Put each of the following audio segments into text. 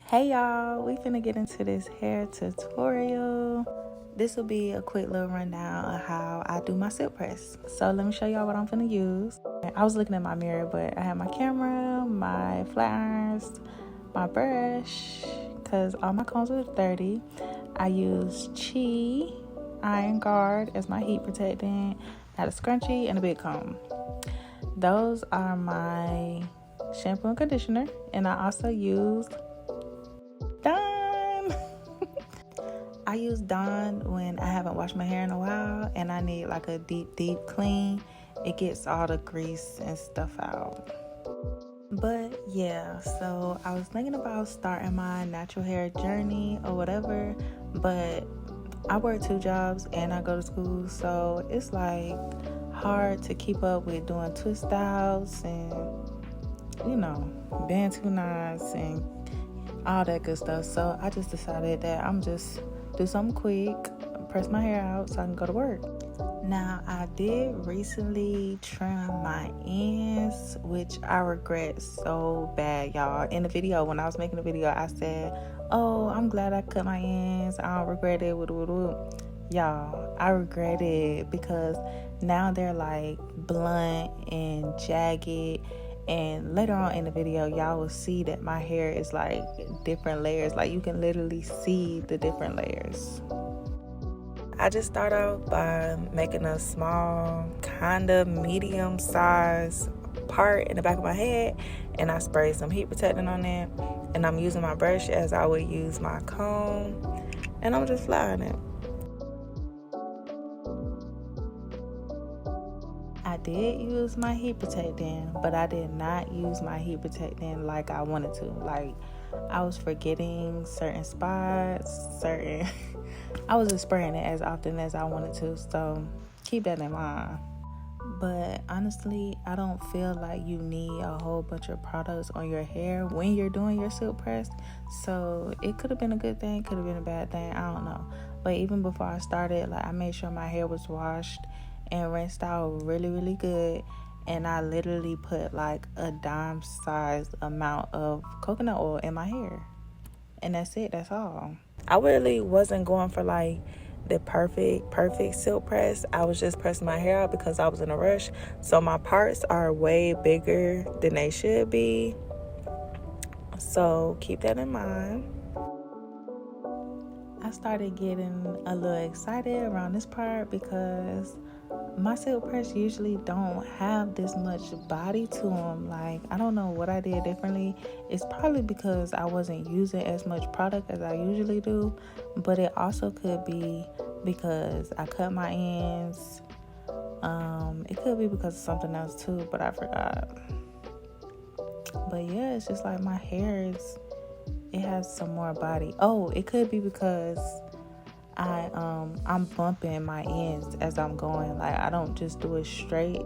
Hey y'all, we finna get into this hair tutorial. This will be a quick little rundown of how I do my silk press. So let me show y'all what I'm finna use. I was looking at my mirror, but I have my camera, my flat irons, my brush, cause all my combs are 30. I use Chi Iron Guard as my heat protectant. I had a scrunchie and a big comb. Those are my shampoo and conditioner, and I also use Dawn. I use Dawn when I haven't washed my hair in a while and I need like a deep clean. It gets all the grease and stuff out. But yeah, so I was thinking about starting my natural hair journey or whatever, but I work 2 jobs and I go to school, so it's like hard to keep up with doing twist outs and bantu knots and all that good stuff. So I just decided that I'm just do something quick, press my hair out so I can go to work. Now, I did recently trim my ends, which I regret so bad, y'all. In the video, when I was making the video, I said, oh, I'm glad I cut my ends. I don't regret it. Y'all, I regret it because now they're like blunt and jagged. And later on in the video, y'all will see that my hair is like different layers. Like you can literally see the different layers. I just start out by making a small, kind of medium size part in the back of my head, and I spray some heat protectant on it, and I'm using my brush as I would use my comb, and I'm just flying it. I did use my heat protectant, but I did not use my heat protectant like I wanted to. Like, I was forgetting certain spots, I wasn't spraying it as often as I wanted to, so keep that in mind. But honestly, I don't feel like you need a whole bunch of products on your hair when you're doing your silk press. So it could have been a good thing, could have been a bad thing, I don't know. But even before I started, like I made sure my hair was washed and rinsed out really good. And I literally put like a dime sized amount of coconut oil in my hair. And that's it, that's all. I really wasn't going for like the perfect silk press. I was just pressing my hair out because I was in a rush. So my parts are way bigger than they should be. So keep that in mind. I started getting a little excited around this part because my silk press usually don't have this much body to them. Like, I don't know what I did differently. It's probably because I wasn't using as much product as I usually do, but it also could be because I cut my ends. It could be because of something else too, but I forgot. But yeah, it's just like my hair it has some more body. Oh, it could be because I'm bumping my ends as I'm going. Like, I don't just do it straight.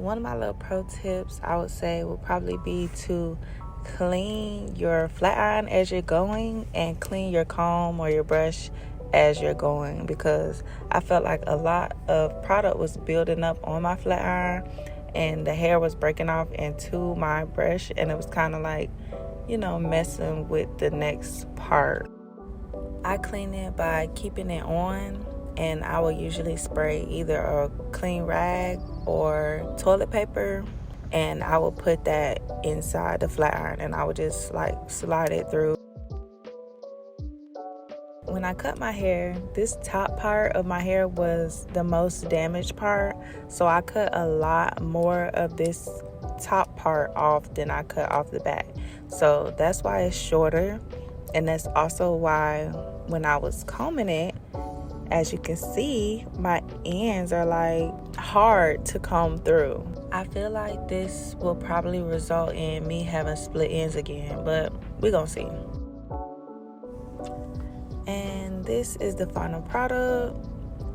one of my little pro tips I would say would probably be to clean your flat iron as you're going and clean your comb or your brush as you're going, because I felt like a lot of product was building up on my flat iron and the hair was breaking off into my brush, and it was kind of like, messing with the next part. I clean it by keeping it on, and I will usually spray either a clean rag or toilet paper, and I will put that inside the flat iron and I would just slide it through. When I cut my hair, this top part of my hair was the most damaged part, so I cut a lot more of this top part off than I cut off the back. So that's why it's shorter, and that's also why when I was combing it, as you can see, my ends are hard to comb through. I feel like this will probably result in me having split ends again, but we're gonna see. And this is the final product.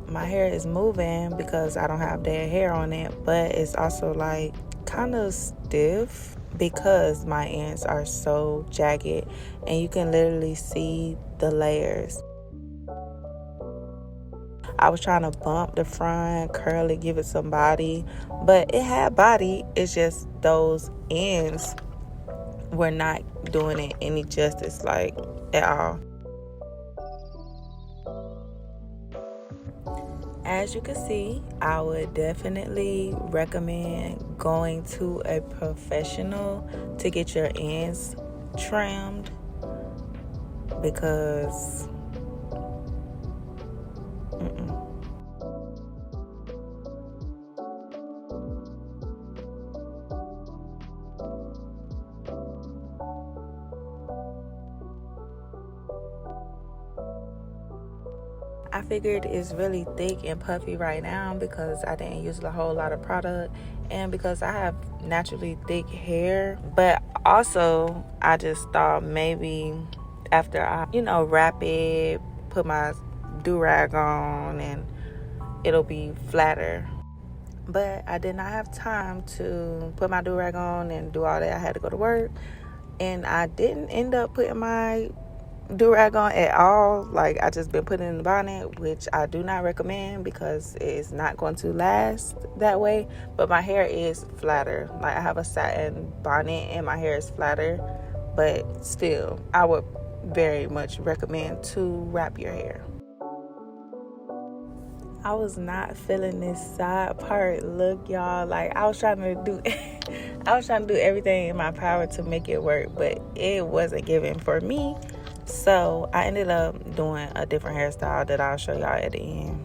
My hair is moving because I don't have dead hair on it, but it's also kind of stiff because my ends are so jagged, and you can literally see the layers. I was trying to bump the front, curl it, give it some body, but it had body. It's just those ends were not doing it any justice, at all. As you can see, I would definitely recommend going to a professional to get your ends trimmed, because I figured it's really thick and puffy right now because I didn't use a whole lot of product, and because I have naturally thick hair. But also, I just thought maybe after I, wrap it, put my do-rag on, and it'll be flatter. But I did not have time to put my do-rag on and do all that. I had to go to work, and I didn't end up putting my do-rag on at all. I just been putting it in the bonnet, which I do not recommend because it's not going to last that way. But my hair is flatter. I have a satin bonnet and my hair is flatter, but still, I would very much recommend to wrap your hair. I was not feeling this side part look, y'all. I was trying to do everything in my power to make it work, but it wasn't giving for me. So I ended up doing a different hairstyle that I'll show y'all at the end.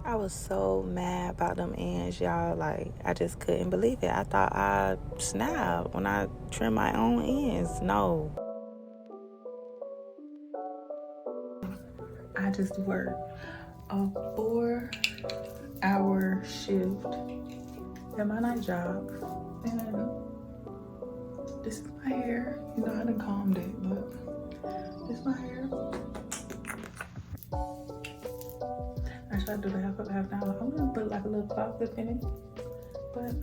I was so mad about them ends, y'all. Like, I just couldn't believe it. I thought I'd snap when I trim my own ends. No. I just worked a 4-hour shift at my night job. And this is my hair. You know, I done combed it, but this is my hair. I tried to do the half up, half down. I'm gonna put like a little claw clip in it, but